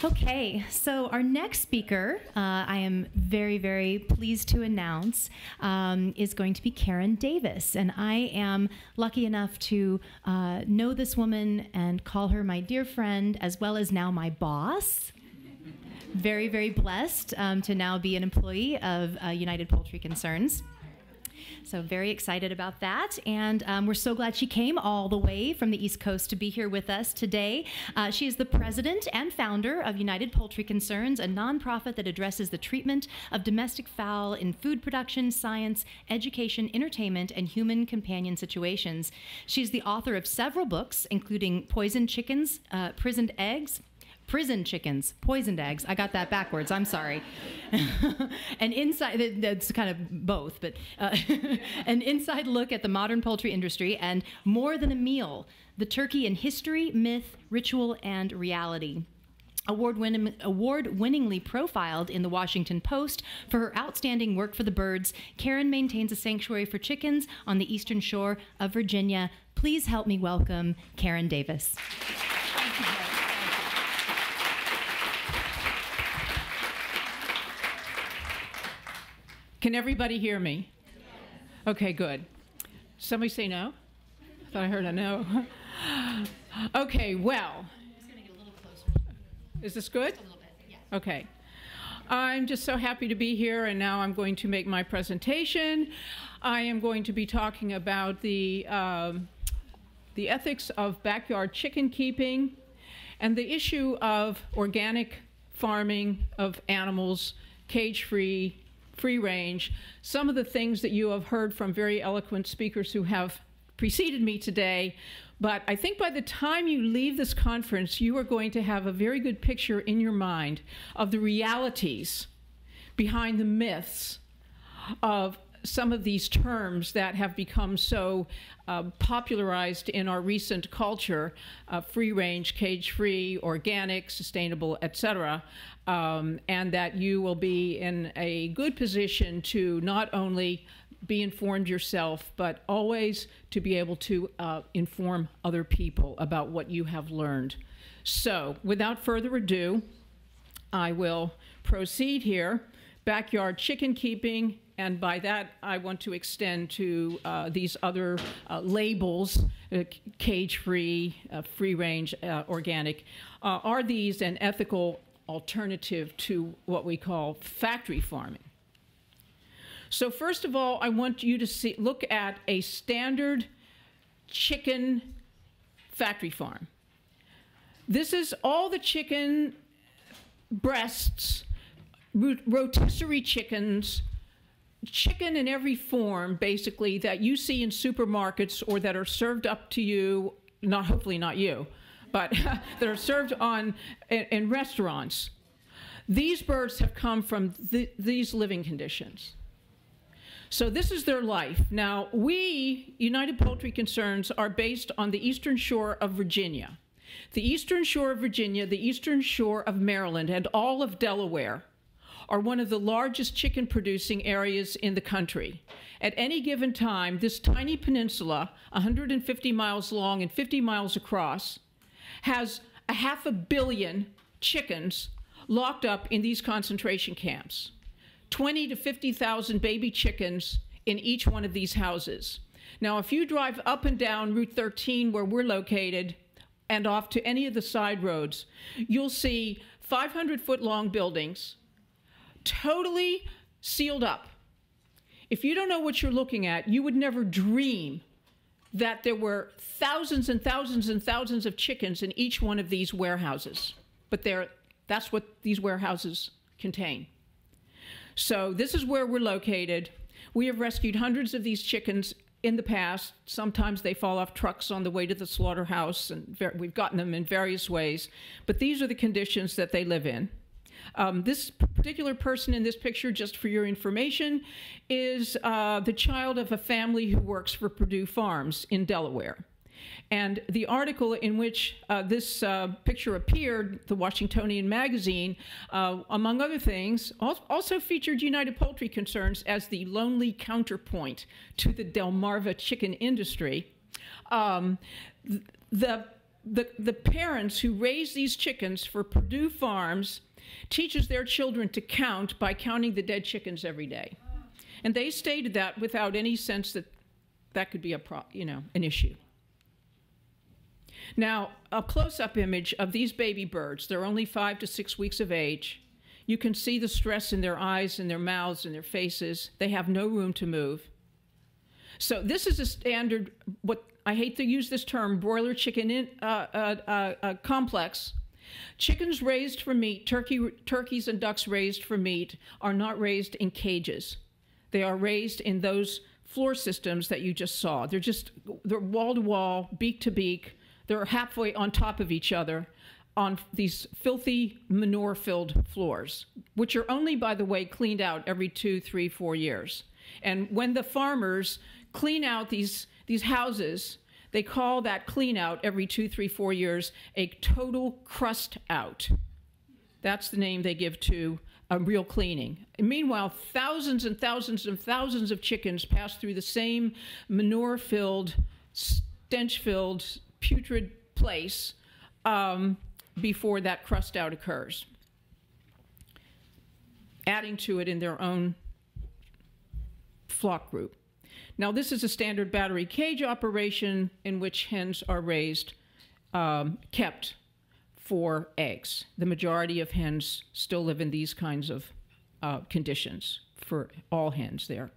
Okay, so our next speaker, I am very, very pleased to announce, is going to be Karen Davis. And I am lucky enough to know this woman and call her my dear friend, as well as now my boss. Very, very blessed to now be an employee of United Poultry Concerns. So very excited about that, and we're so glad she came all the way from the East Coast to be here with us today. She is the president and founder of United Poultry Concerns, a nonprofit that addresses the treatment of domestic fowl in food production, science, education, entertainment, and human companion situations. She's the author of several books, including Poisoned Chickens, Prison Chickens, Poisoned Eggs. I got that backwards. I'm sorry. And inside, that's kind of both, but an inside look at the modern poultry industry and More Than a Meal, the turkey in history, myth, ritual, and reality. Award-winningly profiled in the Washington Post for her outstanding work for the birds, Karen maintains a sanctuary for chickens on the eastern shore of Virginia. Please help me welcome Karen Davis. Thank you. Can everybody hear me? Okay, good. Somebody say no? I thought I heard a no. Okay, well. I'm just going to get a little closer. Is this good? Just a little bit, yeah. Okay. I'm just so happy to be here, and now I'm going to make my presentation. I am going to be talking about the ethics of backyard chicken keeping and the issue of organic farming of animals, cage-free, free range, some of the things that you have heard from very eloquent speakers who have preceded me today. But I think by the time you leave this conference, you are going to have a very good picture in your mind of the realities behind the myths of some of these terms that have become so popularized in our recent culture, free range, cage-free, organic, sustainable, etc., and that you will be in a good position to not only be informed yourself, but always to be able to inform other people about what you have learned. So, without further ado, I will proceed here. Backyard chicken keeping, and by that I want to extend to these other labels, cage-free, free-range, organic. Are these an ethical alternative to what we call factory farming? So first of all, I want you to look at a standard chicken factory farm. This is all the chicken breasts, rotisserie chickens, chicken in every form, basically, that you see in supermarkets or that are served up to you, hopefully not you, but that are served in restaurants. These birds have come from these living conditions. So this is their life. Now, we, United Poultry Concerns, are based on the eastern shore of Virginia. The eastern shore of Virginia, the eastern shore of Maryland, and all of Delaware are one of the largest chicken producing areas in the country. At any given time, this tiny peninsula, 150 miles long and 50 miles across, has 500 million chickens locked up in these concentration camps. 20 to 50,000 baby chickens in each one of these houses. Now, if you drive up and down Route 13 where we're located and off to any of the side roads, you'll see 500-foot-long buildings totally sealed up. If you don't know what you're looking at, you would never dream that there were thousands and thousands and thousands of chickens in each one of these warehouses. But that's what these warehouses contain. So this is where we're located. We have rescued hundreds of these chickens in the past. Sometimes they fall off trucks on the way to the slaughterhouse, and we've gotten them in various ways. But these are the conditions that they live in. This particular person in this picture, just for your information, is the child of a family who works for Purdue Farms in Delaware. And the article in which this picture appeared, the Washingtonian magazine, among other things, also featured United Poultry Concerns as the lonely counterpoint to the Delmarva chicken industry. The the parents who raise these chickens for Purdue Farms teaches their children to count by counting the dead chickens every day. And they stated that without any sense that that could be an issue. Now, a close-up image of these baby birds. They're only 5 to 6 weeks of age. You can see the stress in their eyes and their mouths and their faces. They have no room to move. So this is a standard, what I hate to use this term, broiler chicken complex. Chickens raised for meat, turkeys and ducks raised for meat, are not raised in cages. They are raised in those floor systems that you just saw. They're wall to wall, beak to beak. They're halfway on top of each other on these filthy manure-filled floors, which are only, by the way, cleaned out every 2, 3, 4 years. And when the farmers clean out these houses, they call that clean out every 2, 3, 4 years a total crust out. That's the name they give to a real cleaning. And meanwhile, thousands and thousands and thousands of chickens pass through the same manure-filled, stench-filled, putrid place before that crust out occurs, adding to it in their own flock group. Now, this is a standard battery cage operation in which hens are raised, kept for eggs. The majority of hens still live in these kinds of conditions for all hens there.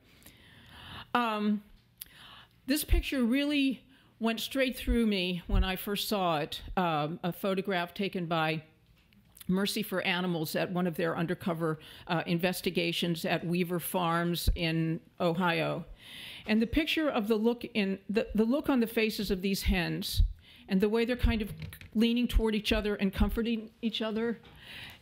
This picture really went straight through me when I first saw it, a photograph taken by Mercy for Animals at one of their undercover investigations at Weaver Farms in Ohio. And the picture of the look on the faces of these hens and the way they're kind of leaning toward each other and comforting each other,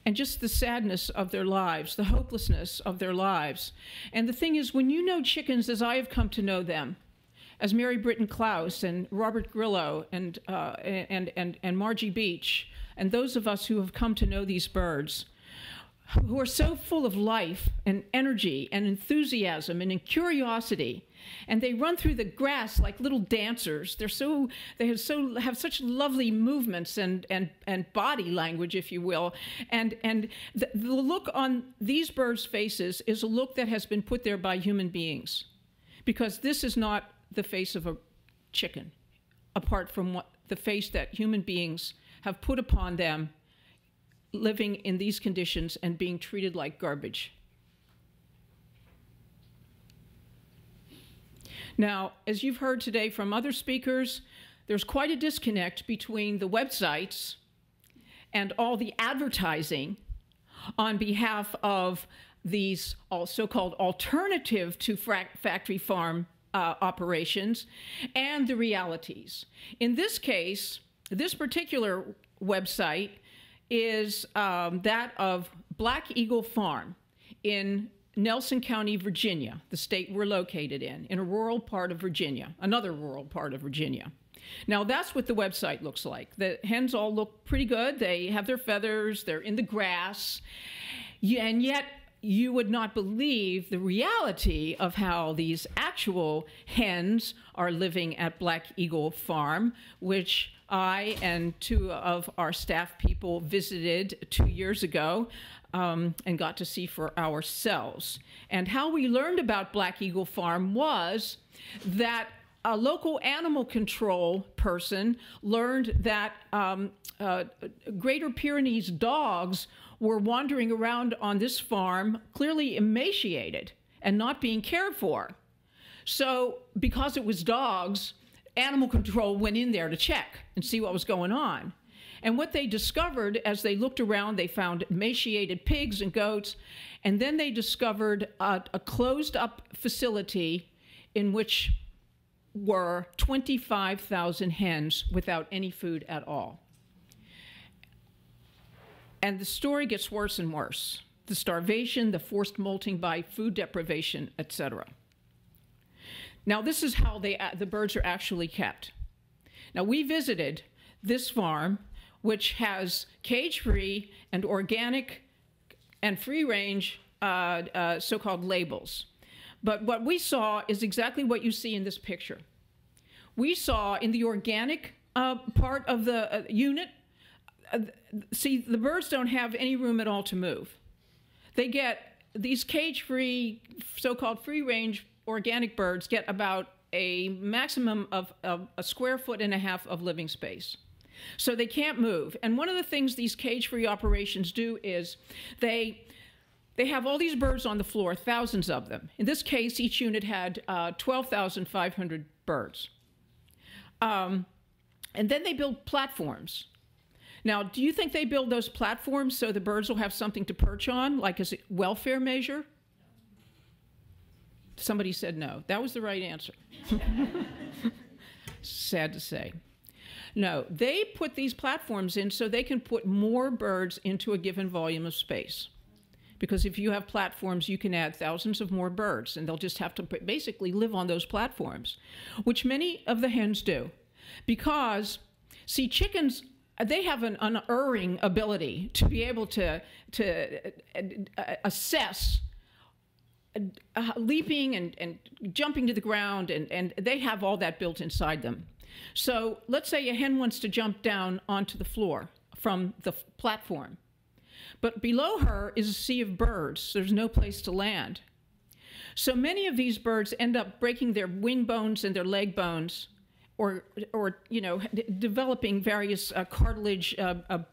and just the sadness of their lives, the hopelessness of their lives. And the thing is, when you know chickens as I have come to know them, as Mary Britton Klaus and Robert Grillo and Margie Beach, and those of us who have come to know these birds, who are so full of life and energy and enthusiasm and curiosity, and they run through the grass like little dancers. They have such lovely movements and body language, if you will. And the look on these birds' faces is a look that has been put there by human beings, because this is not the face of a chicken, apart from the face that human beings have put upon them living in these conditions and being treated like garbage. Now, as you've heard today from other speakers, there's quite a disconnect between the websites and all the advertising on behalf of these so-called alternative to factory farm operations and the realities. In this case, this particular website is that of Black Eagle Farm in Nelson County, Virginia, the state we're located in a rural part of Virginia, another rural part of Virginia. Now, that's what the website looks like. The hens all look pretty good. They have their feathers. They're in the grass. And yet, you would not believe the reality of how these actual hens are living at Black Eagle Farm, which I and 2 of our staff people visited 2 years ago and got to see for ourselves. And how we learned about Black Eagle Farm was that a local animal control person learned that Greater Pyrenees dogs were wandering around on this farm, clearly emaciated and not being cared for. So because it was dogs, animal control went in there to check and see what was going on. And what they discovered as they looked around, they found emaciated pigs and goats, and then they discovered a closed-up facility in which were 25,000 hens without any food at all. And the story gets worse and worse. The starvation, the forced molting by food deprivation, etc. Now, this is how the birds are actually kept. Now, we visited this farm, which has cage-free and organic and free-range so-called labels. But what we saw is exactly what you see in this picture. We saw in the organic part of the unit, see, the birds don't have any room at all to move. They get, these cage-free, so-called free-range organic birds get about a maximum of a square foot and a half of living space. So they can't move. And one of the things these cage-free operations do is they have all these birds on the floor, thousands of them. In this case, each unit had 12,500 birds. And then they build platforms. Now, do you think they build those platforms so the birds will have something to perch on, like as a welfare measure? Somebody said no. That was the right answer. Sad to say. No, they put these platforms in so they can put more birds into a given volume of space. Because if you have platforms, you can add thousands of more birds, and they'll just have to basically live on those platforms, which many of the hens do. Because, see, chickens, they have an unerring ability to be able to assess leaping and jumping to the ground, and they have all that built inside them. So let's say a hen wants to jump down onto the floor from the platform, but below her is a sea of birds. There's no place to land. So many of these birds end up breaking their wing bones and their leg bones, or you know, developing various cartilage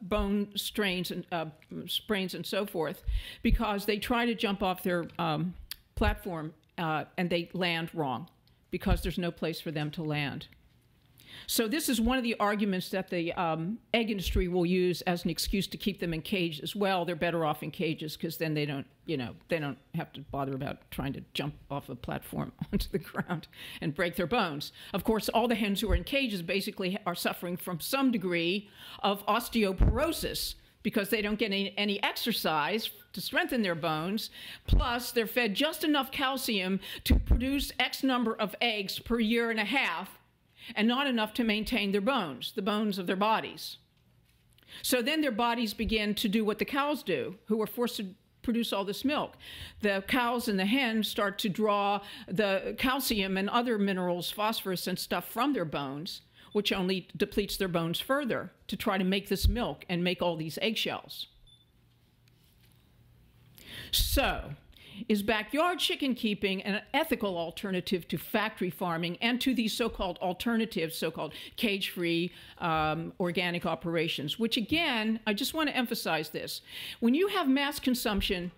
bone strains and sprains and so forth, because they try to jump off their platform and they land wrong because there's no place for them to land. So this is one of the arguments that the egg industry will use as an excuse to keep them in cages as well. They're better off in cages because then they don't, you know, they don't have to bother about trying to jump off a platform onto the ground and break their bones. Of course, all the hens who are in cages basically are suffering from some degree of osteoporosis because they don't get any exercise to strengthen their bones. Plus, they're fed just enough calcium to produce X number of eggs per year and a half, and not enough to maintain their bones, the bones of their bodies. So then their bodies begin to do what the cows do, who are forced to produce all this milk. The cows and the hens start to draw the calcium and other minerals, phosphorus and stuff from their bones, which only depletes their bones further to try to make this milk and make all these eggshells. So, is backyard chicken keeping an ethical alternative to factory farming and to these so-called alternatives, so-called cage-free organic operations, which again, I just want to emphasize this. When you have mass consumption,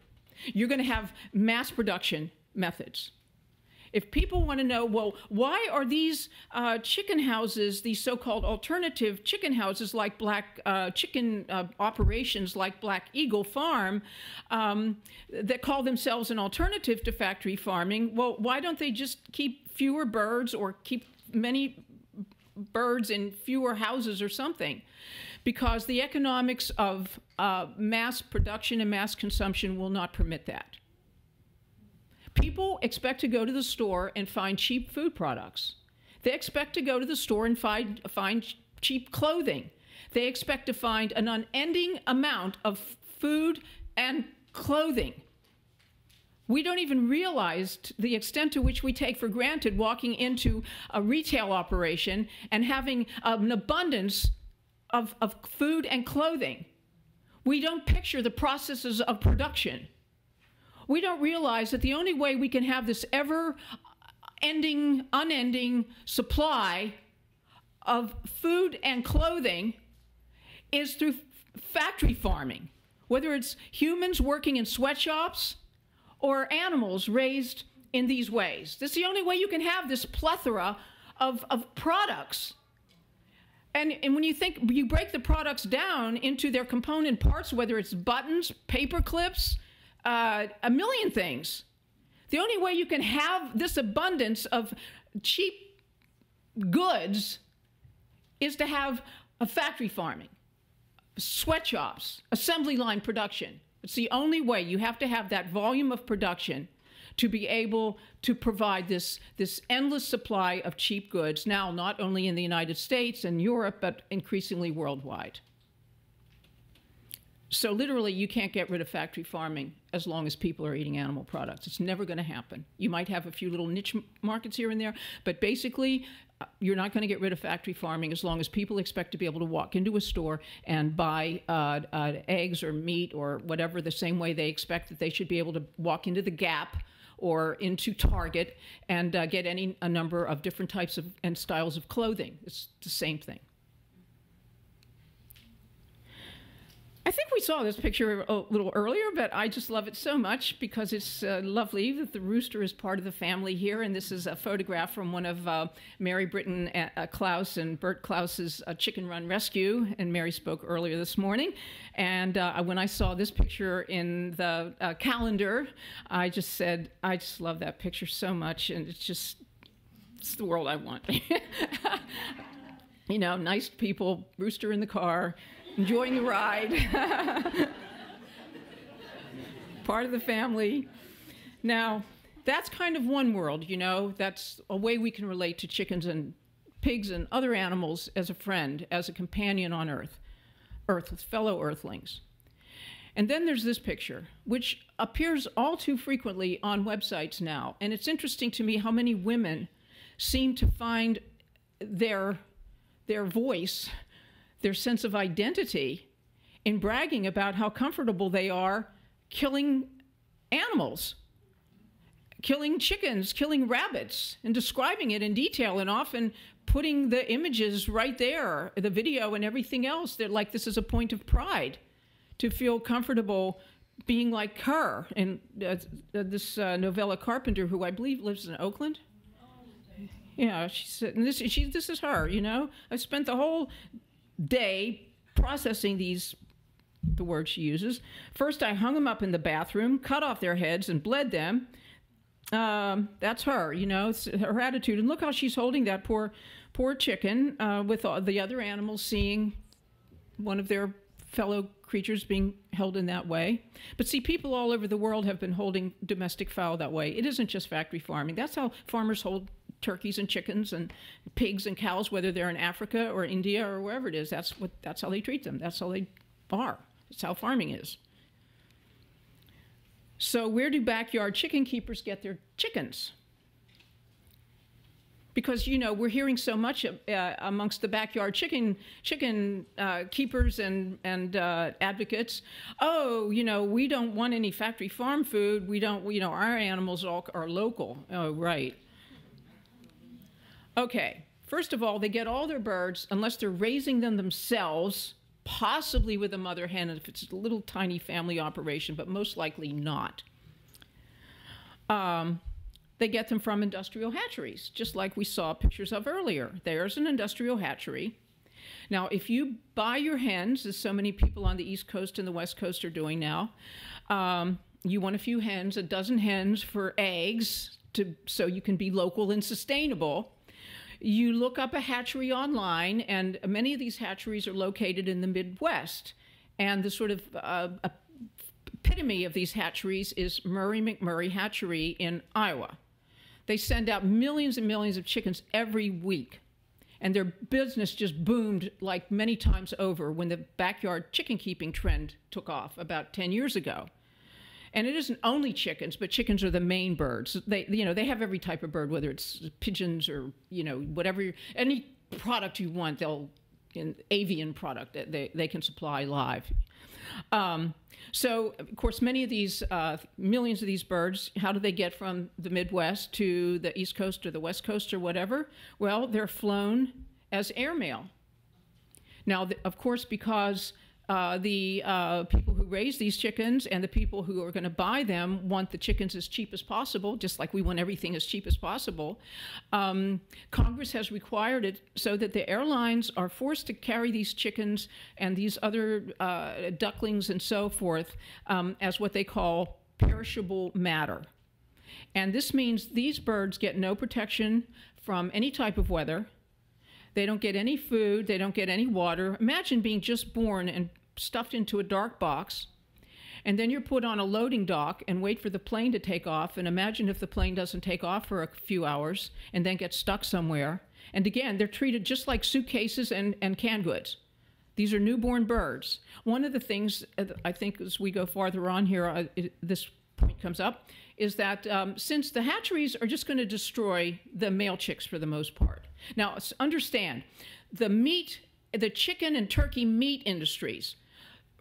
you're going to have mass production methods. If people want to know, well, why are these chicken houses, these so-called alternative chicken houses like black chicken operations like Black Eagle Farm that call themselves an alternative to factory farming, well, why don't they just keep fewer birds or keep many birds in fewer houses or something? Because the economics of mass production and mass consumption will not permit that. People expect to go to the store and find cheap food products. They expect to go to the store and find cheap clothing. They expect to find an unending amount of food and clothing. We don't even realize the extent to which we take for granted walking into a retail operation and having an abundance of food and clothing. We don't picture the processes of production. We don't realize that the only way we can have this ever-ending, unending supply of food and clothing is through factory farming, whether it's humans working in sweatshops or animals raised in these ways. This is the only way you can have this plethora of products. And when you think, you break the products down into their component parts, whether it's buttons, paper clips, a million things. The only way you can have this abundance of cheap goods is to have a factory farming, sweatshops, assembly line production. It's the only way. You have to have that volume of production to be able to provide this endless supply of cheap goods, now not only in the United States and Europe, but increasingly worldwide. So literally, you can't get rid of factory farming as long as people are eating animal products. It's never going to happen. You might have a few little niche markets here and there, but basically, you're not going to get rid of factory farming as long as people expect to be able to walk into a store and buy eggs or meat or whatever the same way they expect that they should be able to walk into the Gap or into Target and get a number of different types of and styles of clothing. It's the same thing. I think we saw this picture a little earlier, but I just love it so much because it's lovely that the rooster is part of the family here. And this is a photograph from one of Mary Britton Klaus and Bert Klaus's Chicken Run Rescue. And Mary spoke earlier this morning. And when I saw this picture in the calendar, I just said, I just love that picture so much. And it's the world I want. You know, nice people, rooster in the car, enjoying the ride. Part of the family. Now, that's kind of one world, you know. That's a way we can relate to chickens and pigs and other animals as a friend, as a companion on Earth with fellow Earthlings. And then there's this picture, which appears all too frequently on websites now. And it's interesting to me how many women seem to find their voice, their sense of identity in bragging about how comfortable they are killing animals, killing chickens, killing rabbits, and describing it in detail and often putting the images right there, the video and everything else. They're like, this is a point of pride to feel comfortable being like her. And this Novella Carpenter, who I believe lives in Oakland, yeah, she said, and this is her, you know. I spent the whole day processing the word she uses. First, I hung them up in the bathroom, cut off their heads, and bled them. That's her, you know, it's her attitude. And look how she's holding that poor chicken with all the other animals seeing one of their fellow creatures being held in that way. But see, people all over the world have been holding domestic fowl that way. It isn't just factory farming. That's how farmers hold turkeys and chickens and pigs and cows, whether they're in Africa or India or wherever it is. That's how they treat them. That's how they are. That's how farming is. So where do backyard chicken keepers get their chickens? Because, you know, we're hearing so much amongst the backyard chicken keepers and advocates. Oh, you know, we don't want any factory farm food. We don't, you know, our animals all are local. Oh, right. Okay, first of all, they get all their birds, unless they're raising them themselves, possibly with a mother hen if it's a little tiny family operation, but most likely not. They get them from industrial hatcheries, just like we saw pictures of earlier. There's an industrial hatchery. Now, if you buy your hens, as so many people on the East Coast and the West Coast are doing now, you want a few hens, a dozen hens for eggs, so you can be local and sustainable. You look up a hatchery online, and many of these hatcheries are located in the Midwest. And the sort of epitome of these hatcheries is Murray McMurray Hatchery in Iowa. They send out millions and millions of chickens every week. And their business just boomed like many times over when the backyard chicken keeping trend took off about 10 years ago. And it isn't only chickens, but chickens are the main birds. They have every type of bird, whether it's pigeons or, you know, whatever, any product you want, an avian product, they can supply live. So, of course, many of these, millions of these birds, how do they get from the Midwest to the East Coast or the West Coast or whatever? Well, they're flown as airmail. Now, of course, because the people who raise these chickens and the people who are going to buy them want the chickens as cheap as possible, just like we want everything as cheap as possible. Congress has required it so that the airlines are forced to carry these chickens and these other ducklings and so forth as what they call perishable matter. And this means these birds get no protection from any type of weather. They don't get any food. They don't get any water. Imagine being just born and stuffed into a dark box, and then you're put on a loading dock and wait for the plane to take off, and imagine if the plane doesn't take off for a few hours and then gets stuck somewhere. And again, they're treated just like suitcases and canned goods. These are newborn birds. One of the things, I think, as we go farther on here, this point comes up, is that since the hatcheries are just going to destroy the male chicks for the most part. Now, understand, the chicken and turkey meat industries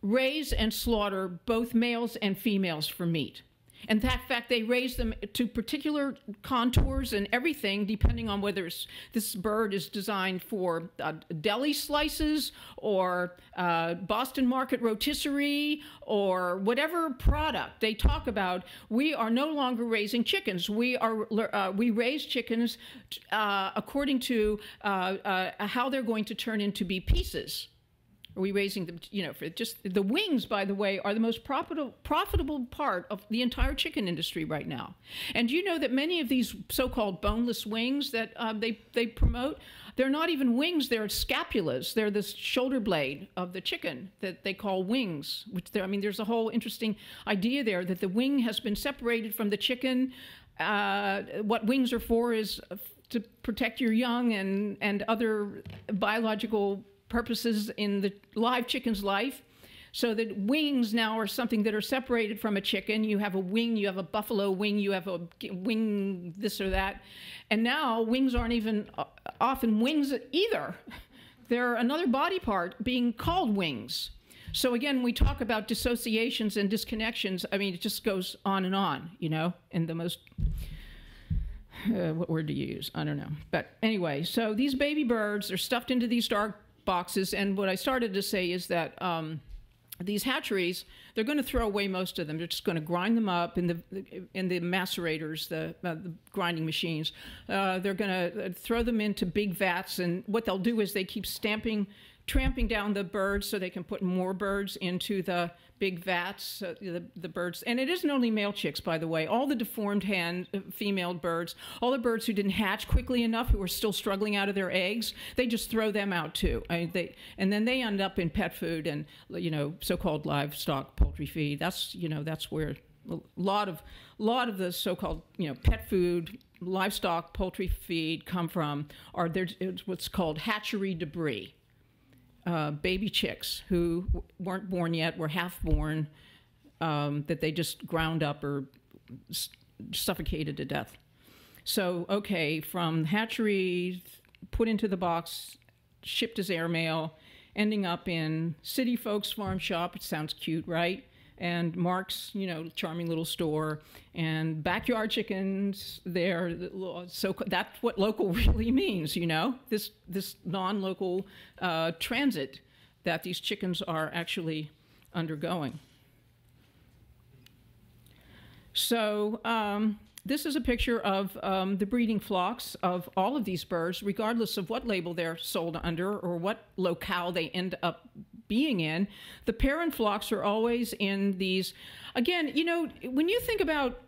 raise and slaughter both males and females for meat. In fact, they raise them to particular contours and everything, depending on whether this bird is designed for deli slices or Boston market rotisserie or whatever product they talk about. We are no longer raising chickens. We raise chickens according to how they're going to turn into be pieces. Are we raising them, for just the wings, by the way, are the most profitable part of the entire chicken industry right now. And you know that many of these so-called boneless wings that they promote, they're not even wings, they're scapulas. They're the shoulder blade of the chicken that they call wings. There's a whole interesting idea there that the wing has been separated from the chicken. What wings are for is to protect your young and other biological purposes in the live chicken's life, so that wings now are something that are separated from a chicken. You have a wing, you have a buffalo wing, you have a wing this or that, and now wings aren't even often wings either. They're another body part being called wings. So again, we talk about dissociations and disconnections. It just goes on, and the most what word do you use? I don't know. But anyway, so these baby birds are stuffed into these dark boxes, and what I started to say is that these hatcheries, they're going to throw away most of them. They're just going to grind them up in the macerators, the grinding machines. They're going to throw them into big vats, and what they'll do is they keep tramping down the birds so they can put more birds into the big vats, the birds. And it isn't only male chicks, by the way. All the deformed female birds, all the birds who didn't hatch quickly enough, who are still struggling out of their eggs, they just throw them out too. And then they end up in pet food and, so-called livestock poultry feed. That's where a lot of the so-called, pet food, livestock poultry feed come from, are what's called hatchery debris. Baby chicks who weren't born yet, were half born, that they just ground up or suffocated to death. So, okay, from hatchery, put into the box, shipped as airmail, ending up in City Folks Farm Shop. It sounds cute, right? And Mark's, charming little store, and backyard chickens there. So that's what local really means, this non-local transit that these chickens are actually undergoing. So this is a picture of the breeding flocks of all of these birds, regardless of what label they're sold under or what locale they end up being in. The parent flocks are always in these, again, when you think about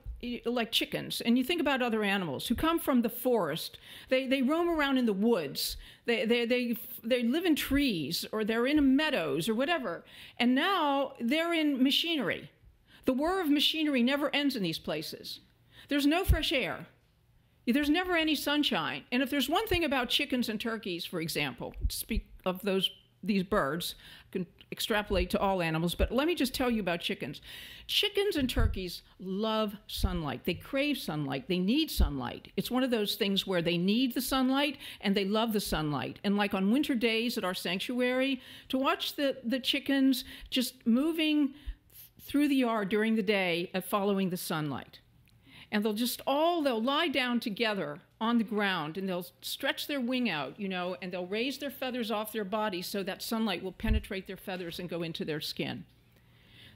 like chickens and you think about other animals who come from the forest, they roam around in the woods, they live in trees, or they're in meadows or whatever, and now they're in machinery. The whir of machinery never ends in these places. There's no fresh air. There's never any sunshine. And if there's one thing about chickens and turkeys, for example, to speak of these birds, I can extrapolate to all animals, but let me just tell you about chickens. Chickens and turkeys love sunlight. They crave sunlight. They need sunlight. It's one of those things where they need the sunlight and they love the sunlight. And like on winter days at our sanctuary, to watch the chickens just moving through the yard during the day following the sunlight. And they'll lie down together on the ground, and they'll stretch their wing out, and they'll raise their feathers off their body so that sunlight will penetrate their feathers and go into their skin.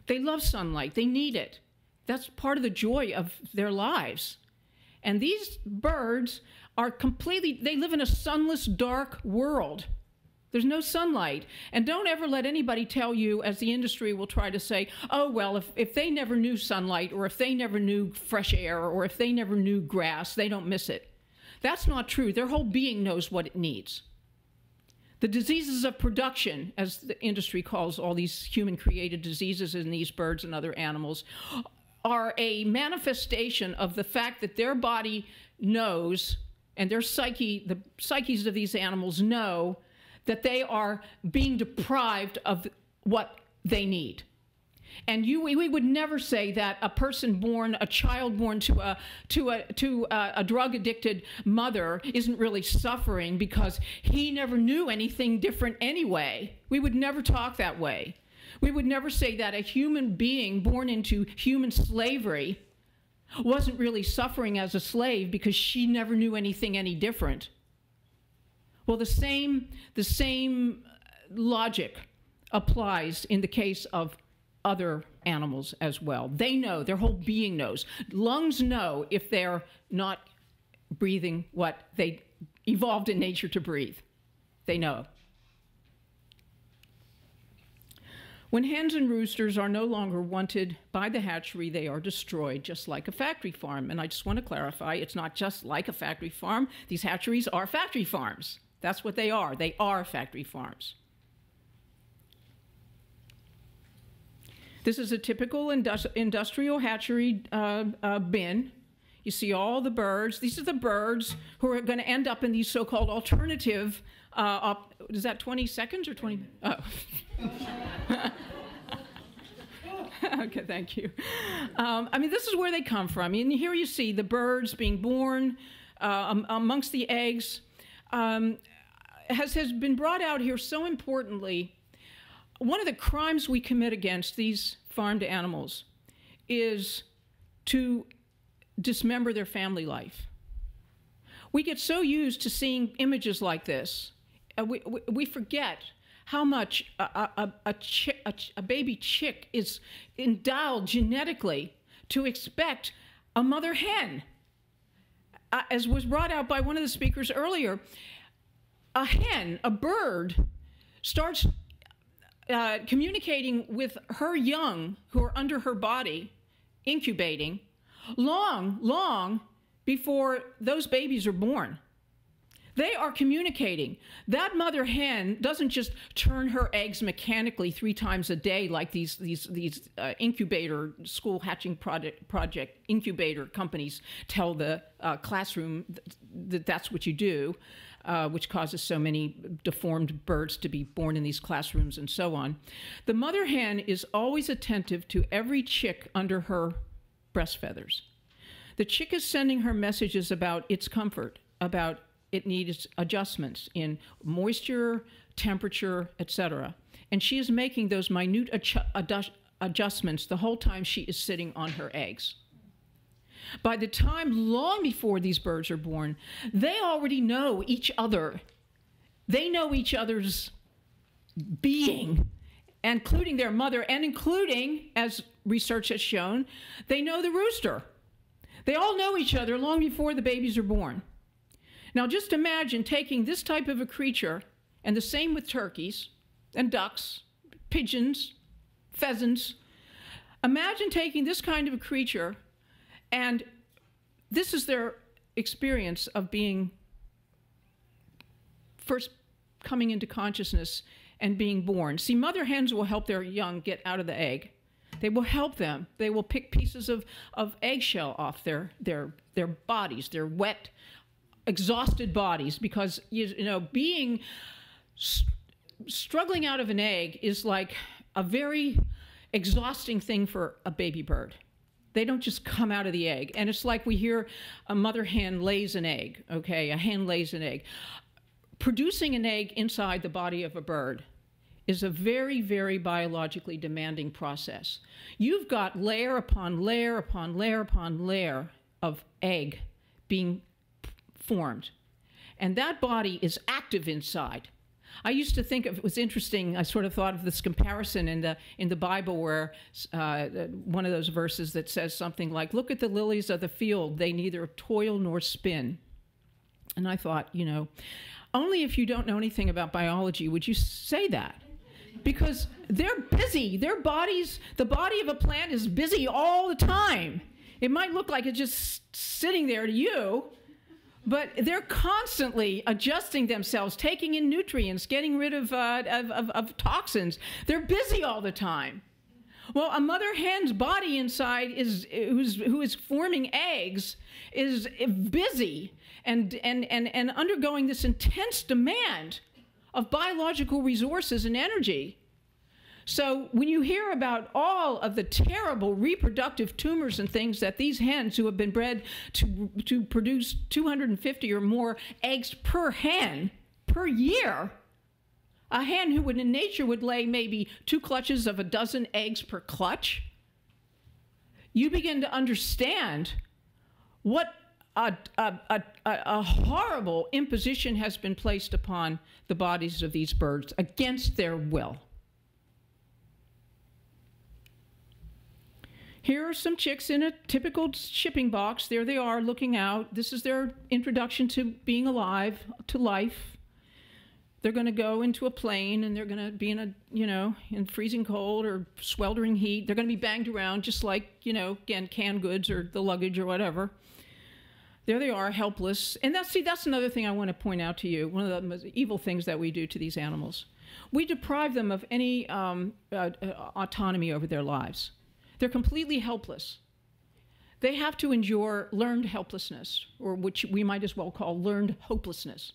They love sunlight. They need it. That's part of the joy of their lives. And these birds they live in a sunless, dark world. There's no sunlight. And don't ever let anybody tell you, as the industry will try to say, oh, well, if they never knew sunlight, or if they never knew fresh air, or if they never knew grass, they don't miss it. That's not true. Their whole being knows what it needs. The diseases of production, as the industry calls all these human-created diseases in these birds and other animals, are a manifestation of the fact that their body knows, and their the psyches of these animals know, that they are being deprived of what they need. And we would never say that a child born to a drug-addicted mother isn't really suffering because he never knew anything different anyway. We would never talk that way. We would never say that a human being born into human slavery wasn't really suffering as a slave because she never knew anything any different. Well, the same logic applies in the case of other animals as well. They know, their whole being knows. Lungs know if they're not breathing what they evolved in nature to breathe. They know. When hens and roosters are no longer wanted by the hatchery, they are destroyed, just like a factory farm. And I just want to clarify, it's not just like a factory farm. These hatcheries are factory farms. That's what they are. They are factory farms. This is a typical industrial hatchery bin. You see all the birds. These are the birds who are going to end up in these so-called alternative, is that 20 seconds or 20? Oh. Okay, thank you. I mean, this is where they come from. And here you see the birds being born amongst the eggs. Has been brought out here so importantly. One of the crimes we commit against these farmed animals is to dismember their family life. We get so used to seeing images like this, we forget how much a baby chick is endowed genetically to expect a mother hen. As was brought out by one of the speakers earlier, a hen, a bird, starts communicating with her young who are under her body, incubating, long before those babies are born. They are communicating. That mother hen doesn't just turn her eggs mechanically 3 times a day like these incubator school hatching project incubator companies tell the classroom that that's what you do. Which causes so many deformed birds to be born in these classrooms and so on. The mother hen is always attentive to every chick under her breast feathers. The chick is sending her messages about its comfort, about it needs adjustments in moisture, temperature, etc. And she is making those minute adjustments the whole time she is sitting on her eggs. By the time, long before these birds are born, they already know each other. They know each other's being, including their mother, and including, as research has shown, they know the rooster. They all know each other long before the babies are born. Now just imagine taking this type of a creature, and the same with turkeys and ducks, pigeons, pheasants. Imagine taking this kind of a creature, and this is their experience of being first coming into consciousness and being born. See, mother hens will help their young get out of the egg. They will help them. They will pick pieces of eggshell off their bodies, their wet, exhausted bodies, because struggling out of an egg is like a very exhausting thing for a baby bird. They don't just come out of the egg. And it's like we hear a mother hen lays an egg, okay? A hen lays an egg. Producing an egg inside the body of a bird is a very, very biologically demanding process. You've got layer upon layer upon layer upon layer of egg being formed. And that body is active inside. I used to think it was interesting. I sort of thought of this comparison in the Bible where one of those verses that says something like, "Look at the lilies of the field; they neither toil nor spin." And I thought, only if you don't know anything about biology would you say that, because they're busy. Their bodies, the body of a plant is busy all the time. It might look like it's just sitting there to you, but they're constantly adjusting themselves, taking in nutrients, getting rid of toxins. They're busy all the time. Well, a mother hen's body inside who is forming eggs is busy and undergoing this intense demand of biological resources and energy. So when you hear about all of the terrible reproductive tumors and things that these hens who have been bred to produce 250 or more eggs per hen per year, a hen who would in nature would lay maybe 2 clutches of a dozen eggs per clutch, you begin to understand what a horrible imposition has been placed upon the bodies of these birds against their will. Here are some chicks in a typical shipping box. There they are looking out. This is their introduction to being alive, to life. They're going to go into a plane and they're going to be in a, you know, in freezing cold or sweltering heat. They're going to be banged around just like, you know, again, canned goods or the luggage or whatever. There they are, helpless. And that's another thing I want to point out to you, one of the most evil things that we do to these animals. We deprive them of any autonomy over their lives. They're completely helpless. They have to endure learned helplessness, or which we might as well call learned hopelessness.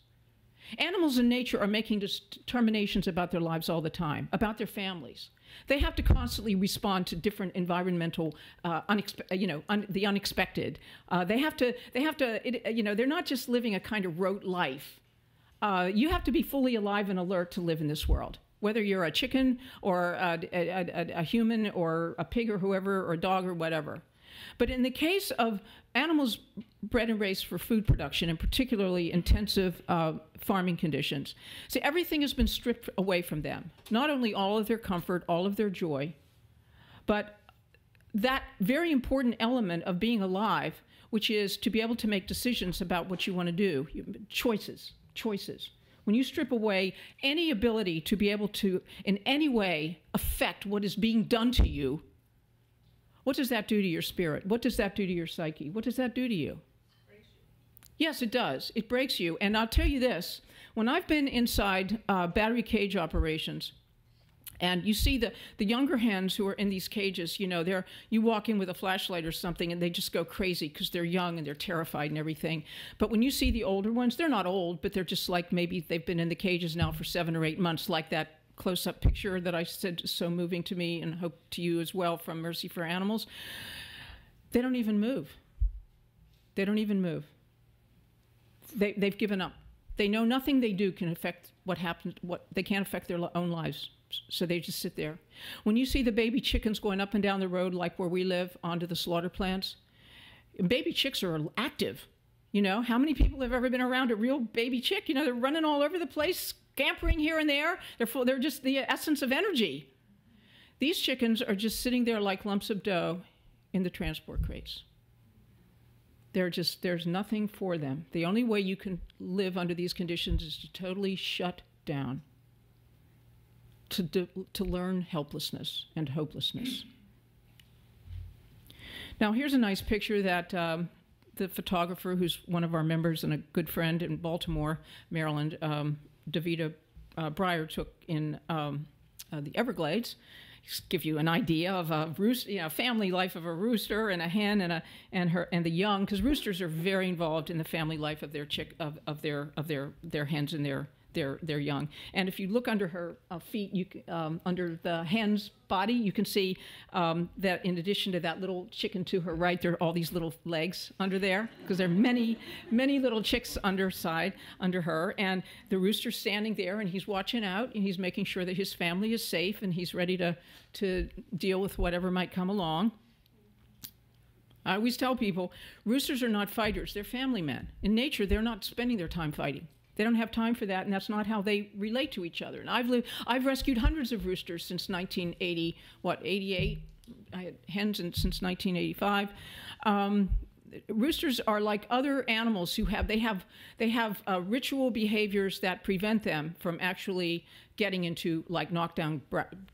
Animals in nature are making determinations about their lives all the time, about their families. They have to constantly respond to different environmental, the unexpected. They have to, they're not just living a kind of rote life. You have to be fully alive and alert to live in this world. Whether you're a chicken or a human or a pig or whoever, or a dog or whatever. But in the case of animals bred and raised for food production, and particularly intensive farming conditions, see, everything has been stripped away from them. Not only all of their comfort, all of their joy, but that very important element of being alive, which is to be able to make decisions about what you want to do, choices. When you strip away any ability to be able to, in any way, affect what is being done to you, what does that do to your spirit? What does that do to your psyche? What does that do to you? Yes, it does. It breaks you. And I'll tell you this, when I've been inside battery cage operations, and you see the younger hens who are in these cages, you know, you walk in with a flashlight or something and they just go crazy because they're young and they're terrified and everything. But when you see the older ones, they're not old, but they're just like maybe they've been in the cages now for 7 or 8 months, like that close-up picture that I said is so moving to me and hope to you as well from Mercy for Animals. They don't even move. They don't even move. They've given up. They know nothing they do can affect what happens. They can't affect their own lives. So they just sit there. When you see the baby chickens going up and down the road, like where we live, onto the slaughter plants, baby chicks are active. You know, how many people have ever been around a real baby chick? You know, they're running all over the place, scampering here and there. They're just the essence of energy. These chickens are just sitting there like lumps of dough in the transport crates. There's nothing for them. The only way you can live under these conditions is to totally shut down. To learn helplessness and hopelessness. Now here's a nice picture that the photographer, who's one of our members and a good friend in Baltimore, Maryland, Davida Breyer, took in the Everglades. Just give you an idea of a rooster, you know, family life of a rooster and a hen and the young, because roosters are very involved in the family life of their their hens and their young. And if you look under her feet, under the hen's body, you can see that in addition to that little chicken to her right, there are all these little legs under there, because there are many, many little chicks under her. And the rooster's standing there, and he's watching out, and he's making sure that his family is safe, and he's ready to deal with whatever might come along. I always tell people, roosters are not fighters, they're family men. In nature, they're not spending their time fighting. They don't have time for that, and that's not how they relate to each other. And I've rescued hundreds of roosters since 88. I had hens since 1985. Roosters are like other animals who have ritual behaviors that prevent them from actually getting into like knockdown,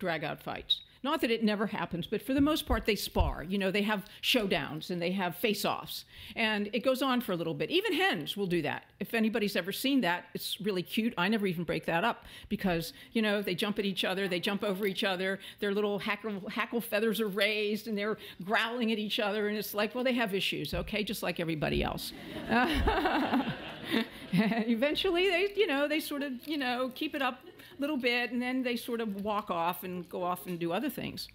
drag-out fights. Not that it never happens, but for the most part, they spar. You know, they have showdowns and they have face-offs. And it goes on for a little bit. Even hens will do that. If anybody's ever seen that, it's really cute. I never even break that up because, you know, they jump at each other, they jump over each other, their little hackle feathers are raised, and they're growling at each other. And it's like, well, they have issues, okay, just like everybody else. And eventually, they sort of, keep it up a little bit, and then they sort of walk off and go off and do other things.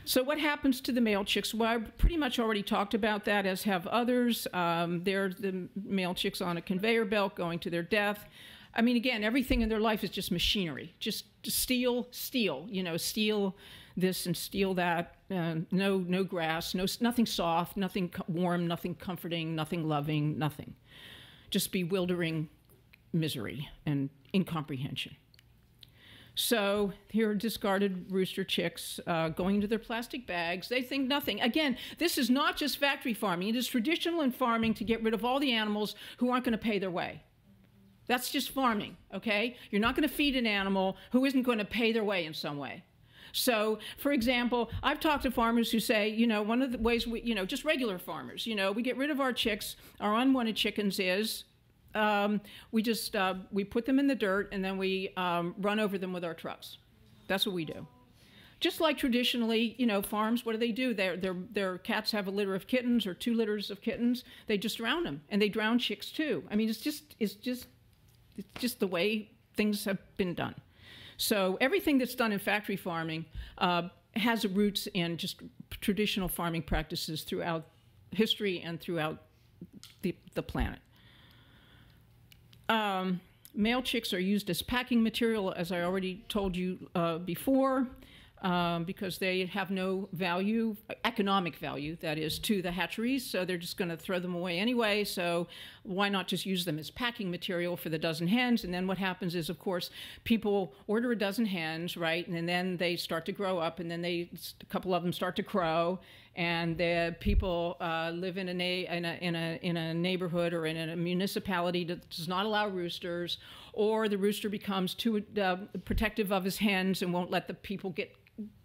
So what happens to the male chicks? Well, I pretty much already talked about that, as have others. They're the male chicks on a conveyor belt going to their death. I mean, again, everything in their life is just machinery. Just steal, steal this and steal that. No grass, nothing soft, nothing warm, nothing comforting, nothing loving, nothing. Just bewildering misery and incomprehension. So here are discarded rooster chicks going into their plastic bags. They think nothing. Again, this is not just factory farming. It is traditional in farming to get rid of all the animals who aren't going to pay their way. That's just farming, okay? You're not going to feed an animal who isn't going to pay their way in some way. So, for example, I've talked to farmers who say, one of the ways we, just regular farmers, we get rid of our chicks, our unwanted chickens is, we put them in the dirt and then we run over them with our trucks. That's what we do. Just like traditionally, farms, what do? Their cats have a litter of kittens or 2 litters of kittens. They just drown them, and they drown chicks too. I mean, it's just the way things have been done. So everything that's done in factory farming has roots in just traditional farming practices throughout history and throughout the planet. Male chicks are used as packing material, as I already told you before, because they have no value, economic value, that is, to the hatcheries, so they're just going to throw them away anyway, so why not just use them as packing material for the dozen hens? And then what happens is, of course, people order a dozen hens, right, and then they start to grow up, and then a couple of them start to crow, and the people live in a neighborhood or in a municipality that does not allow roosters, or the rooster becomes too protective of his hens and won't let the people get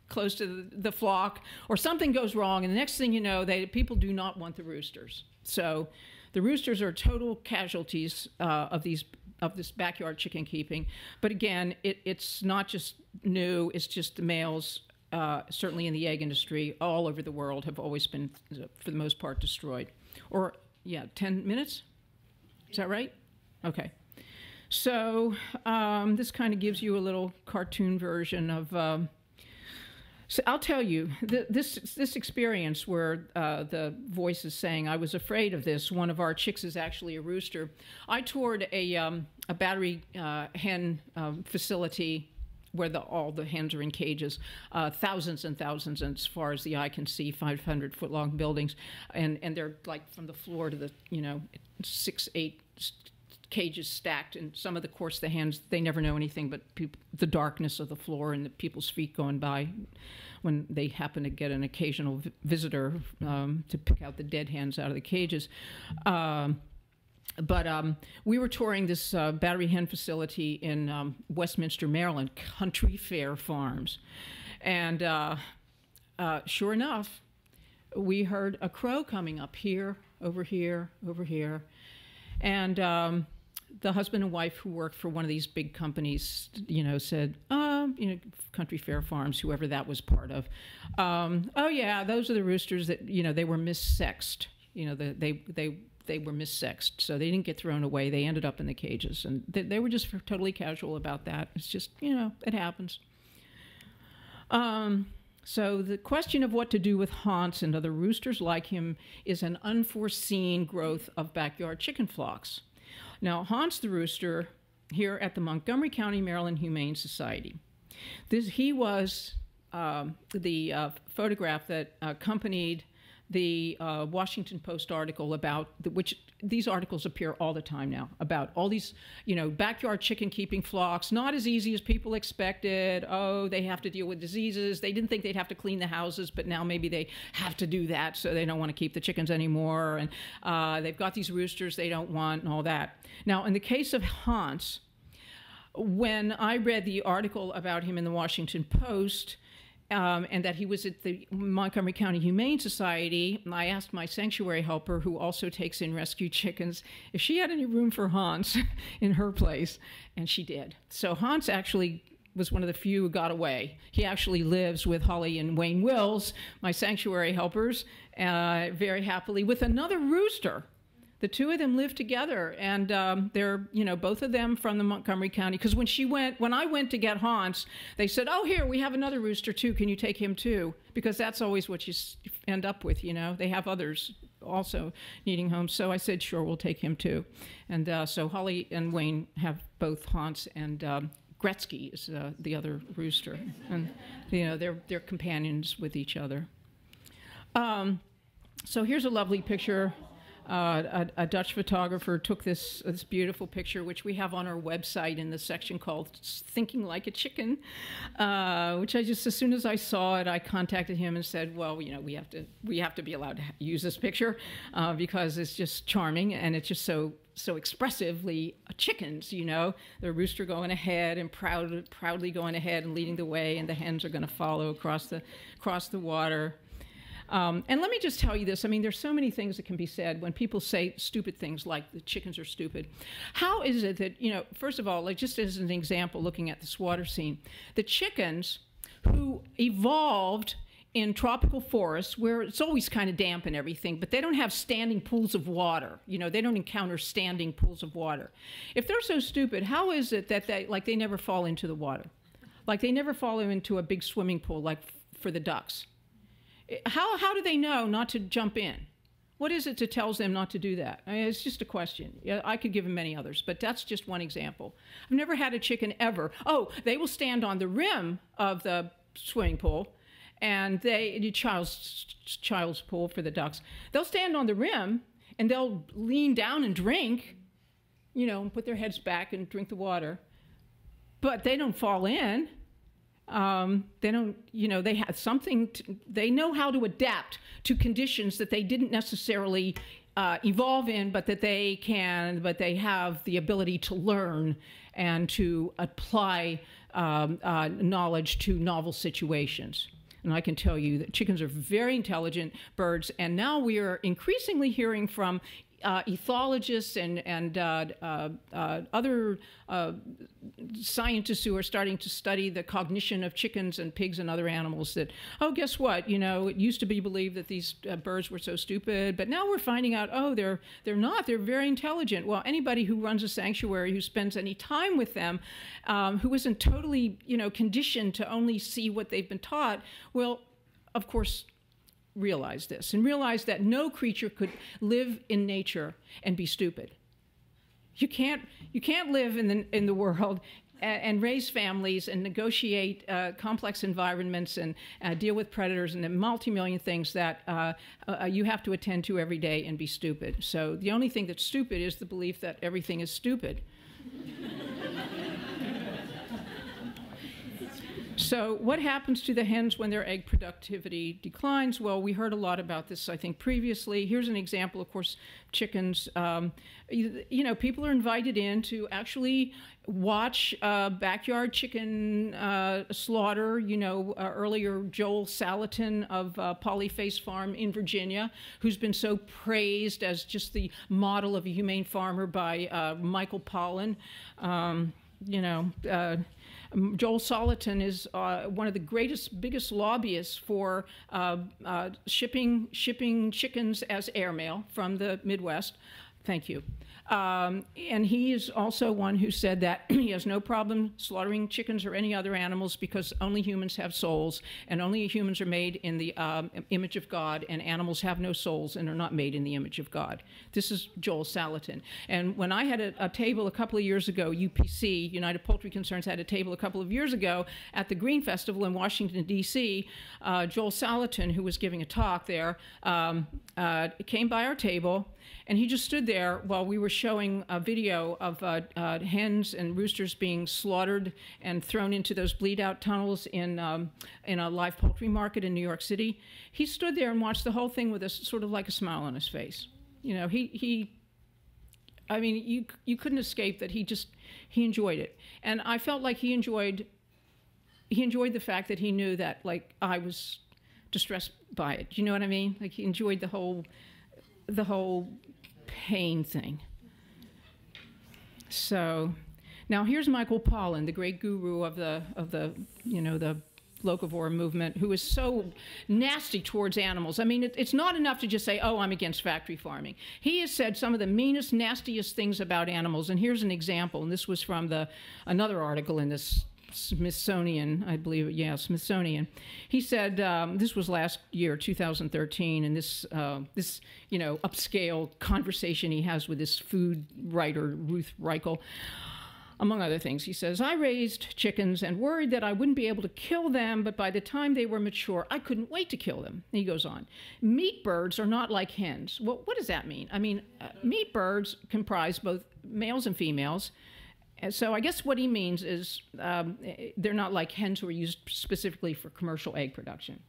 close to the flock, or something goes wrong, and the next thing you know, people do not want the roosters. So the roosters are total casualties of this backyard chicken keeping. But again, it's not just new, it's just the males, certainly in the egg industry, all over the world, have always been, for the most part, destroyed. Or, 10 minutes? Is that right? Okay. So this kind of gives you a little cartoon version of... So I'll tell you, this experience where the voice is saying, I was afraid of this, one of our chicks is actually a rooster. I toured a battery hen facility where all the hens are in cages, thousands and thousands, and as far as the eye can see, 500-foot-long buildings, and they're like from the floor to the, 6, 8 cages stacked, and some of the course the hens, they never know anything but the darkness of the floor and the people's feet going by when they happen to get an occasional visitor to pick out the dead hens out of the cages. But we were touring this battery hen facility in Westminster, Maryland, Country Fair Farms, and sure enough, we heard a crow coming up here, over here, over here, and the husband and wife who worked for one of these big companies, said, Country Fair Farms, whoever that was part of. Oh yeah, those are the roosters that, they were missexed. They were missexed, so they didn't get thrown away. They ended up in the cages, and they were just totally casual about that. It's just, it happens. So the question of what to do with Hanz and other roosters like him is an unforeseen growth of backyard chicken flocks. Now, Hanz the rooster, here at the Montgomery County, Maryland Humane Society. He was the photograph that accompanied the Washington Post article about which these articles appear all the time now, about all these, backyard chicken keeping flocks, not as easy as people expected. Oh, they have to deal with diseases. They didn't think they'd have to clean the houses, but now maybe they have to do that, so they don't want to keep the chickens anymore. And they've got these roosters they don't want and all that. Now, in the case of Hanz, when I read the article about him in the Washington Post, and that he was at the Montgomery County Humane Society, I asked my sanctuary helper, who also takes in rescue chickens, if she had any room for Hanz in her place, and she did. So Hanz actually was one of the few who got away. He actually lives with Holly and Wayne Wills, my sanctuary helpers, very happily, with another rooster The two of them live together, and they're, you know, both of them from the Montgomery County. Because when I went to get Hanz, they said, "Oh, here we have another rooster too. Can you take him too?" Because that's always what you end up with, you know. They have others also needing homes. So I said, "Sure, we'll take him too." And so Holly and Wayne have both Hanz, and Gretzky is the other rooster, and you know they're companions with each other. So here's a lovely picture. A Dutch photographer took this beautiful picture, which we have on our website in the section called "Thinking Like a Chicken," which I just, as soon as I saw it, I contacted him and said, "Well, you know, we have to be allowed to use this picture because it's just charming and it's just so expressively chickens, you know, the rooster going ahead and proudly going ahead and leading the way, and the hens are going to follow across the water." And let me just tell you this. I mean, there's so many things that can be said when people say stupid things like the chickens are stupid. How is it that, you know, first of all, like just as an example, looking at this water scene, the chickens who evolved in tropical forests where it's always kind of damp and everything, but they don't have standing pools of water. You know, they don't encounter standing pools of water. If they're so stupid, how is it that they never fall into the water? Like they never fall into a big swimming pool like for the ducks. How do they know not to jump in? What is it that tells them not to do that? I mean, it's just a question. Yeah, I could give them many others, but that's just one example. I've never had a chicken ever. Oh, they will stand on the rim of the swimming pool, and child's pool for the ducks. They'll stand on the rim, and they'll lean down and drink, you know, and put their heads back and drink the water. But they don't fall in. They don't, you know, they have something, they know how to adapt to conditions that they didn't necessarily evolve in, but that they have the ability to learn and to apply knowledge to novel situations. And I can tell you that chickens are very intelligent birds, and now we are increasingly hearing from ethologists and other scientists who are starting to study the cognition of chickens and pigs and other animals that, oh, guess what? You know, it used to be believed that these birds were so stupid, but now we're finding out, oh, they're not. They're very intelligent. Well, anybody who runs a sanctuary, who spends any time with them, who isn't totally, you know, conditioned to only see what they've been taught, will, of course, realize this and realize that no creature could live in nature and be stupid. You can't live in the world and raise families and negotiate complex environments and deal with predators and the multi-million things that you have to attend to every day and be stupid. So the only thing that's stupid is the belief that everything is stupid. So what happens to the hens when their egg productivity declines? Well, we heard a lot about this, I think, previously. Here's an example, of course, chickens. You know, people are invited in to actually watch backyard chicken slaughter. You know, earlier Joel Salatin of Polyface Farm in Virginia, who's been so praised as just the model of a humane farmer by Michael Pollan. You know, Joel Salatin is one of the biggest lobbyists for shipping chickens as airmail from the Midwest. Thank you. And he is also one who said that he has no problem slaughtering chickens or any other animals because only humans have souls, and only humans are made in the image of God, and animals have no souls and are not made in the image of God. This is Joel Salatin. And when I had a table a couple of years ago, UPC, United Poultry Concerns, had a table a couple of years ago at the Green Festival in Washington, D.C., Joel Salatin, who was giving a talk there, came by our table, and he just stood there while we were showing a video of hens and roosters being slaughtered and thrown into those bleed-out tunnels in a live poultry market in New York City. He stood there and watched the whole thing with a sort of like a smile on his face. You know, I mean, you couldn't escape that he enjoyed it. And I felt like he enjoyed the fact that he knew that, like, I was distressed by it. Do you know what I mean? Like, he enjoyed the whole pain thing. So now here's Michael Pollan, the great guru of the you know, the locavore movement, who is so nasty towards animals. I mean, it's not enough to just say, oh, I'm against factory farming. He has said some of the meanest, nastiest things about animals, and here's an example, and this was from another article in this Smithsonian, I believe, yeah, Smithsonian. He said, this was last year, 2013, and this upscale conversation he has with this food writer, Ruth Reichl, among other things. He says, I raised chickens and worried that I wouldn't be able to kill them, but by the time they were mature, I couldn't wait to kill them. And he goes on, meat birds are not like hens. Well, what does that mean? I mean, meat birds comprise both males and females. And so I guess what he means is they're not like hens who are used specifically for commercial egg production.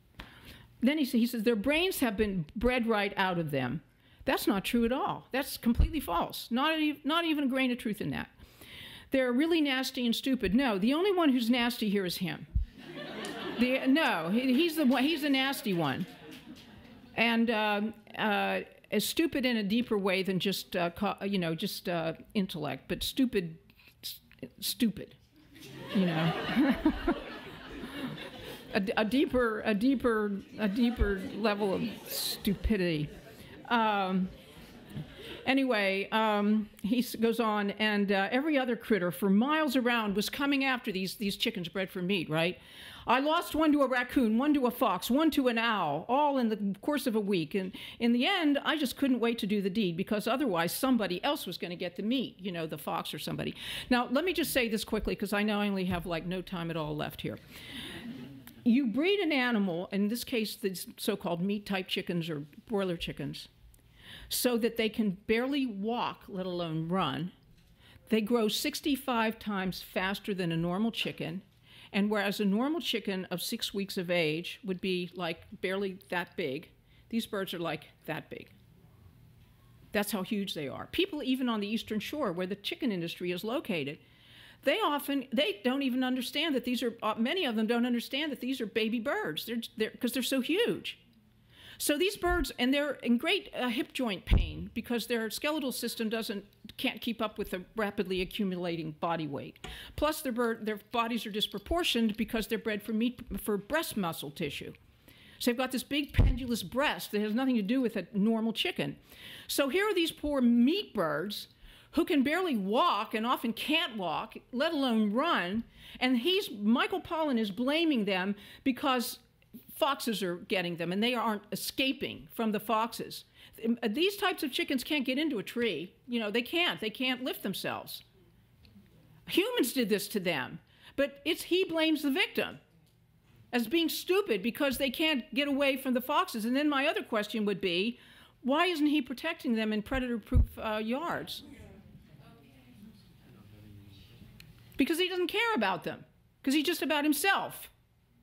Then he says their brains have been bred right out of them. That's not true at all. That's completely false. Not even a grain of truth in that. They're really nasty and stupid. No, the only one who's nasty here is him. He's the nasty one. And as stupid in a deeper way than just intellect, but stupid, you know. a deeper level of stupidity. Anyway, he goes on, and every other critter for miles around was coming after these chickens bred for meat, right? I lost one to a raccoon, one to a fox, one to an owl, all in the course of a week. And in the end, I just couldn't wait to do the deed, because otherwise somebody else was going to get the meat, you know, the fox or somebody. Now, let me just say this quickly, because I know I only have like no time at all left here. You breed an animal, in this case, the so-called meat-type chickens or broiler chickens, so that they can barely walk, let alone run. They grow 65 times faster than a normal chicken, and whereas a normal chicken of 6 weeks of age would be like barely that big, these birds are like that big. That's how huge they are. People even on the Eastern Shore, where the chicken industry is located, they don't even understand that these are, many of them don't understand that these are baby birds, because they're so huge. So these birds, and they're in great hip joint pain because their skeletal system can't keep up with the rapidly accumulating body weight. Plus, their bodies are disproportioned because they're bred for breast muscle tissue. So they've got this big pendulous breast that has nothing to do with a normal chicken. So here are these poor meat birds who can barely walk and often can't walk, let alone run. And Michael Pollan is blaming them because foxes are getting them, and they aren't escaping from the foxes. These types of chickens can't get into a tree. You know, they can't lift themselves. Humans did this to them, but he blames the victim as being stupid because they can't get away from the foxes. And then my other question would be, why isn't he protecting them in predator-proof yards? Because he doesn't care about them, because he's just about himself.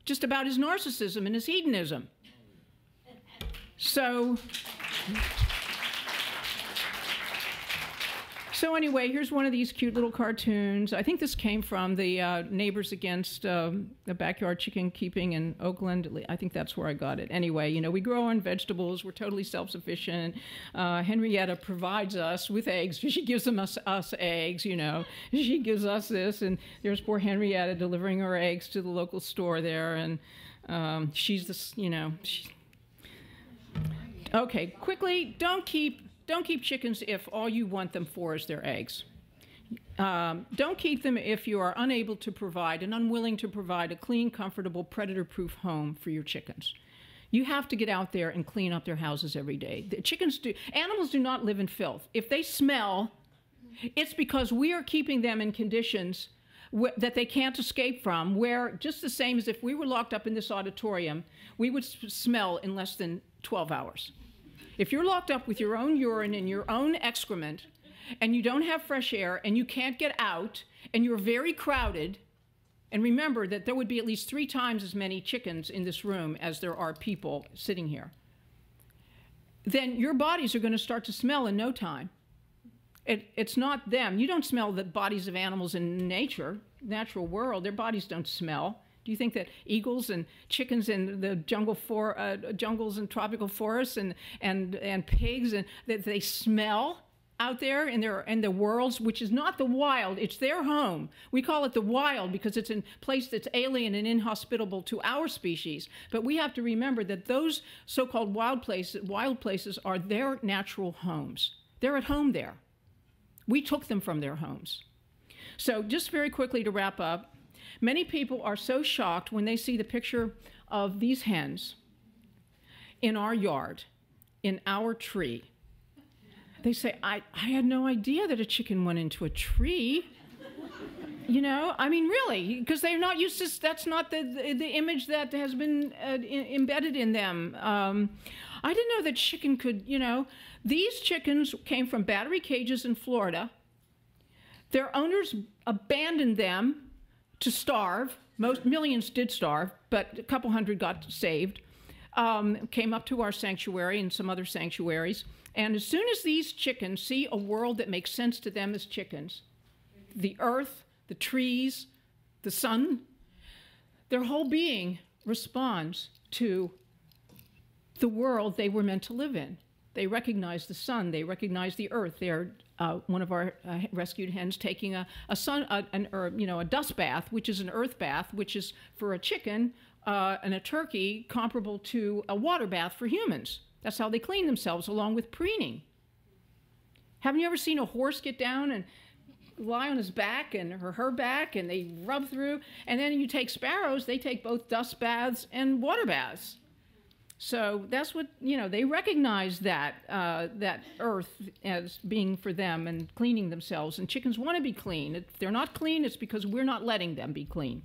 Just about his narcissism and his hedonism. So anyway, here's one of these cute little cartoons. I think this came from the Neighbors Against the Backyard Chicken Keeping in Oakland. I think that's where I got it. Anyway, you know, we grow our own vegetables. We're totally self-sufficient. Henrietta provides us with eggs. She gives us eggs, you know. She gives us this, and there's poor Henrietta delivering her eggs to the local store there, and she's this, you know. Okay, quickly, don't keep chickens if all you want them for is their eggs. Don't keep them if you are unable to provide and unwilling to provide a clean, comfortable, predator-proof home for your chickens. You have to get out there and clean up their houses every day. Animals do not live in filth. If they smell, it's because we are keeping them in conditions that they can't escape from, where just the same as if we were locked up in this auditorium, we would smell in less than 12 hours. If you're locked up with your own urine and your own excrement, and you don't have fresh air, and you can't get out, and you're very crowded, and remember that there would be at least 3 times as many chickens in this room as there are people sitting here, then your bodies are going to start to smell in no time. It's not them. You don't smell the bodies of animals in natural world. Their bodies don't smell. Do you think that eagles and chickens in the jungles and tropical forests and pigs, and that they smell out there in their worlds, which is not the wild, it's their home. We call it the wild because it's a place that's alien and inhospitable to our species. But we have to remember that those so-called wild places are their natural homes. They're at home there. We took them from their homes. So just very quickly to wrap up, many people are so shocked when they see the picture of these hens in our yard, in our tree. They say, I had no idea that a chicken went into a tree. You know, I mean, really, because they're not used to, that's not the image that has been embedded in them. I didn't know that chicken could, you know, these chickens came from battery cages in Florida. Their owners abandoned them to starve. Millions did starve, but a couple hundred got saved. Came up to our sanctuary and some other sanctuaries. And as soon as these chickens see a world that makes sense to them as chickens, the earth, the trees, the sun, their whole being responds to the world they were meant to live in. They recognize the sun, they recognize the earth. They're one of our rescued hens taking a dust bath, which is an earth bath, which is for a chicken and a turkey comparable to a water bath for humans. That's how they clean themselves, along with preening. Haven't you ever seen a horse get down and lie on his back and her back, and they rub through? And then you take sparrows, they take both dust baths and water baths. So that's what, you know, they recognize that, that earth as being for them and cleaning themselves. And chickens want to be clean. If they're not clean, it's because we're not letting them be clean.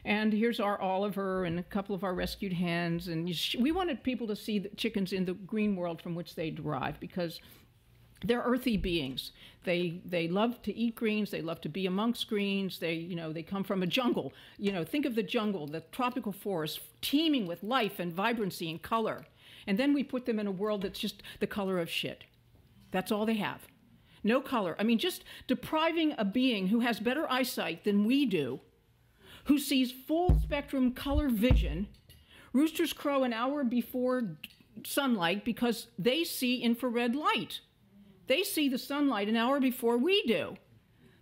And here's our Oliver and a couple of our rescued hens. And we wanted people to see the chickens in the green world from which they derive, because they're earthy beings. They love to eat greens. They love to be amongst greens. They come from a jungle. You know, think of the jungle, the tropical forest, teeming with life and vibrancy and color. And then we put them in a world that's just the color of shit. That's all they have. No color. I mean, just depriving a being who has better eyesight than we do, who sees full spectrum color vision. Roosters crow an hour before sunlight because they see infrared light. They see the sunlight an hour before we do.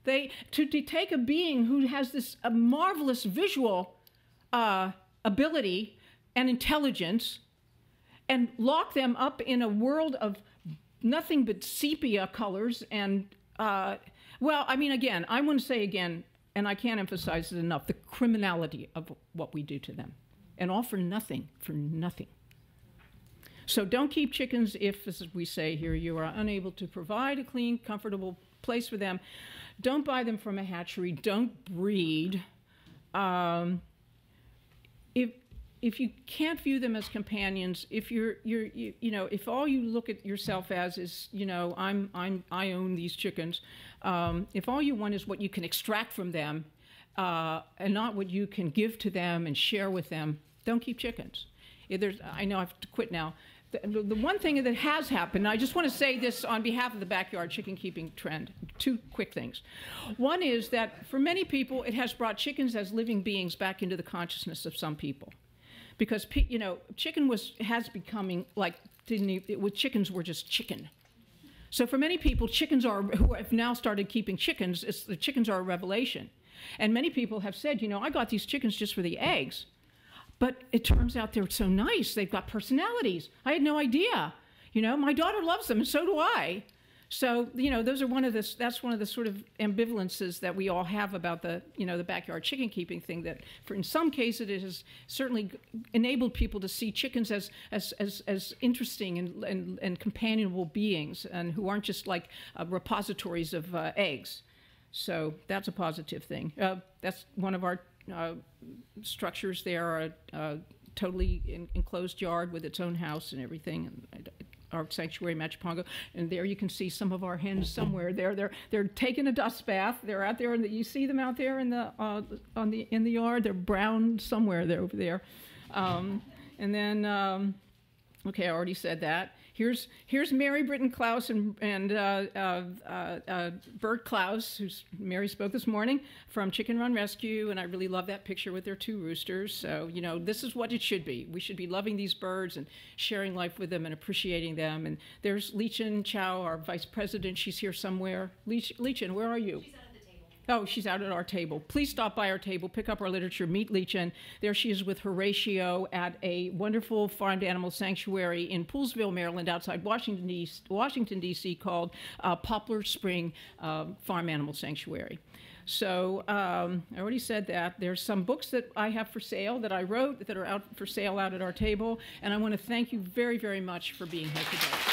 To take a being who has this marvelous visual ability and intelligence and lock them up in a world of nothing but sepia colors and, well, I mean, again, I want to say again, and I can't emphasize it enough, the criminality of what we do to them. And all for nothing, for nothing. So don't keep chickens if, as we say here, you are unable to provide a clean, comfortable place for them. Don't buy them from a hatchery. Don't breed. If you can't view them as companions, if if all you look at yourself as is, you know, I own these chickens, if all you want is what you can extract from them and not what you can give to them and share with them, don't keep chickens. I know I have to quit now. The one thing that has happened, I just want to say this on behalf of the backyard chicken keeping trend, two quick things. One is that for many people, it has brought chickens as living beings back into the consciousness of some people. Because, you know, chicken has becoming like, chickens were just chicken. So for many people, who have now started keeping chickens, the chickens are a revelation. And many people have said, you know, I got these chickens just for the eggs. But it turns out they're so nice. They've got personalities. I had no idea. You know, my daughter loves them, and so do I. So, you know, that's one of the sort of ambivalences that we all have about the backyard chicken keeping thing, that in some cases it has certainly enabled people to see chickens as interesting and companionable beings, and who aren't just like repositories of eggs. So that's a positive thing. That's one of our structures there, a totally enclosed yard with its own house and everything, and our sanctuary, Machipongo, and there you can see some of our hens somewhere. They're taking a dust bath. They're out there, and you see them out there in the yard. They're brown somewhere. They're over there, and then okay, I already said that. Here's Mary Britton Klaus and Bert Klaus, who's Mary spoke this morning, from Chicken Run Rescue, and I really love that picture with their 2 roosters. So, you know, this is what it should be. We should be loving these birds and sharing life with them and appreciating them. And there's Lichin Chow, our vice president. She's here somewhere. Lichin, where are you? Oh, she's out at our table. Please stop by our table, pick up our literature, meet Lichin. There she is with Horatio at a wonderful farmed animal sanctuary in Poolesville, Maryland, outside Washington, D.C., called Poplar Spring Farm Animal Sanctuary. So I already said that. There's some books that I have for sale that I wrote that are out for sale out at our table, and I want to thank you very, very much for being here today.